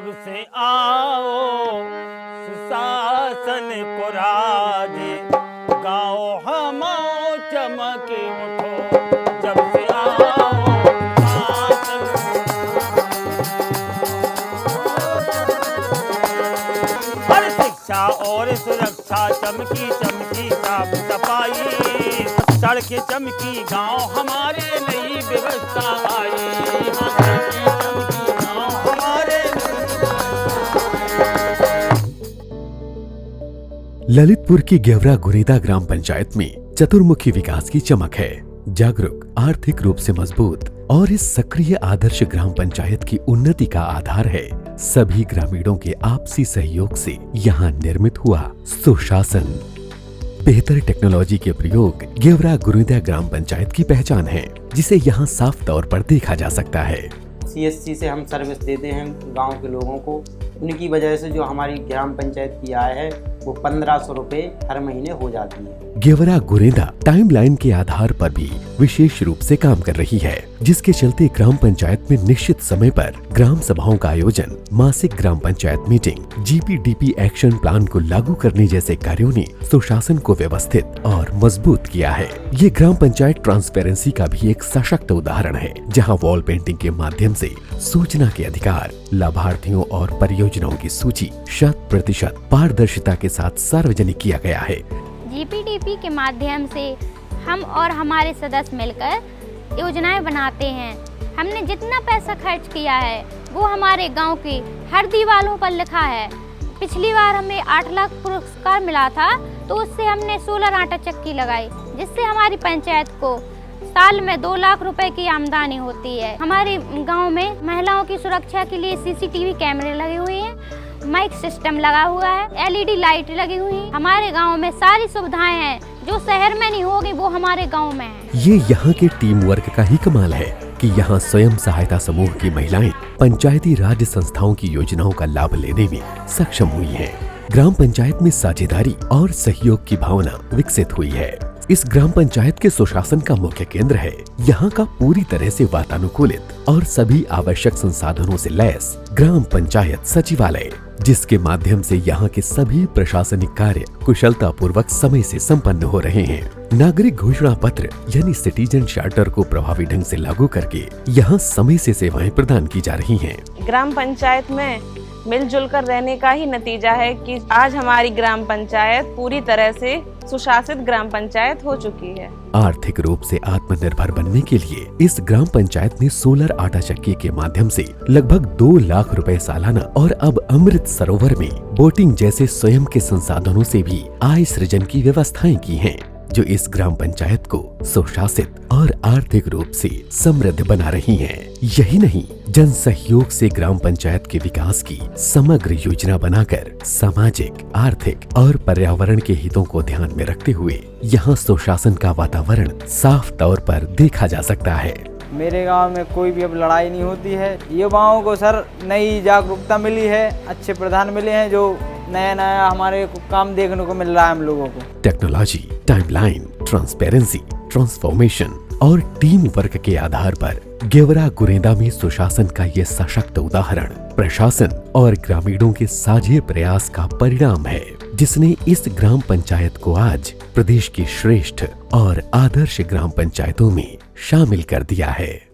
जब से आओ सुशासन को राज, गाओ हमाओ चमके उठो। जब से आओ सुशासन, हर शिक्षा और सुरक्षा चमकी चमकी साफ सफाई, सड़कें चमकी गांव हमारे नई व्यवस्था आई। ललितपुर की गेवरा गुरेदा ग्राम पंचायत में चतुर्मुखी विकास की चमक है। जागरूक, आर्थिक रूप से मजबूत और इस सक्रिय आदर्श ग्राम पंचायत की उन्नति का आधार है सभी ग्रामीणों के आपसी सहयोग से यहाँ निर्मित हुआ सुशासन। बेहतर टेक्नोलॉजी के प्रयोग गेवरा गुरेदा ग्राम पंचायत की पहचान है, जिसे यहाँ साफ तौर पर देखा जा सकता है। CSC से हम सर्विस देते हैं गांव के लोगों को। उनकी वजह से जो हमारी ग्राम पंचायत की आय है वो 1500 रुपए हर महीने हो जाती है। गेवरा गुरेदा टाइमलाइन के आधार पर भी विशेष रूप से काम कर रही है, जिसके चलते ग्राम पंचायत में निश्चित समय पर ग्राम सभाओं का आयोजन, मासिक ग्राम panchayat meeting, GPDP action plan को लागू करने जैसे कार्यों ने सुशासन को व्यवस्थित और मजबूत किया है। ये ग्राम पंचायत ट्रांसपेरेंसी का भी एक सशक्त उदाहरण है, जहाँ वॉल पेंटिंग के माध्यम से सूचना के अधिकार, लाभार्थियों और परियोजनाओं की सूची 100% पारदर्शिता के साथ सार्वजनिक किया गया है। GPDP के माध्यम से हम और हमारे सदस्य मिलकर योजनाएं बनाते हैं। हमने जितना पैसा खर्च किया है वो हमारे गांव की हर दीवारों पर लिखा है। पिछली बार हमें 8 लाख पुरस्कार मिला था, तो उससे हमने सोलर आटा चक्की लगाई, जिससे हमारी पंचायत को साल में 2 लाख रुपए की आमदनी होती है। हमारे गांव में महिलाओं की सुरक्षा के लिए CCTV कैमरे लगे हुए हैं, माइक सिस्टम लगा हुआ है, LED लाइट लगी हुई है। हमारे गांव में सारी सुविधाएं हैं जो शहर में नहीं होगी, वो हमारे गांव में है। ये यहाँ के टीम वर्क का ही कमाल है कि यहाँ स्वयं सहायता समूह की महिलाएं पंचायती राज संस्थाओं की योजनाओं का लाभ लेने में सक्षम हुई हैं। ग्राम पंचायत में साझेदारी और सहयोग की भावना विकसित हुई है। इस ग्राम पंचायत के सुशासन का मुख्य केंद्र है यहाँ का पूरी तरह से वातानुकूलित और सभी आवश्यक संसाधनों से लैस ग्राम पंचायत सचिवालय, जिसके माध्यम से यहाँ के सभी प्रशासनिक कार्य कुशलता पूर्वक समय से संपन्न हो रहे हैं। नागरिक घोषणा पत्र यानी सिटीजन चार्टर को प्रभावी ढंग से लागू करके यहाँ समय से सेवाएं प्रदान की जा रही हैं। ग्राम पंचायत में मिलजुल कर रहने का ही नतीजा है कि आज हमारी ग्राम पंचायत पूरी तरह से सुशासित ग्राम पंचायत हो चुकी है। आर्थिक रूप से आत्मनिर्भर बनने के लिए इस ग्राम पंचायत ने सोलर आटा चक्की के माध्यम से लगभग 2 लाख रुपए सालाना और अब अमृत सरोवर में बोटिंग जैसे स्वयं के संसाधनों से भी आय सृजन की व्यवस्थाएं की हैं, जो इस ग्राम पंचायत को सुशासित और आर्थिक रूप से समृद्ध बना रही हैं। यही नहीं, जन सहयोग से ग्राम पंचायत के विकास की समग्र योजना बनाकर सामाजिक, आर्थिक और पर्यावरण के हितों को ध्यान में रखते हुए यहाँ सुशासन का वातावरण साफ तौर पर देखा जा सकता है। मेरे गांव में कोई भी अब लड़ाई नहीं होती है। युवाओं को सर नई जागरूकता मिली है, अच्छे प्रधान मिले हैं, जो नया नया हमारे को काम देखने को मिल रहा है हम लोगों को। टेक्नोलॉजी, टाइमलाइन, ट्रांसपेरेंसी, ट्रांसफॉर्मेशन और टीम वर्क के आधार पर गेवरा गुरेदा में सुशासन का ये सशक्त उदाहरण प्रशासन और ग्रामीणों के साझे प्रयास का परिणाम है, जिसने इस ग्राम पंचायत को आज प्रदेश की श्रेष्ठ और आदर्श ग्राम पंचायतों में शामिल कर दिया है।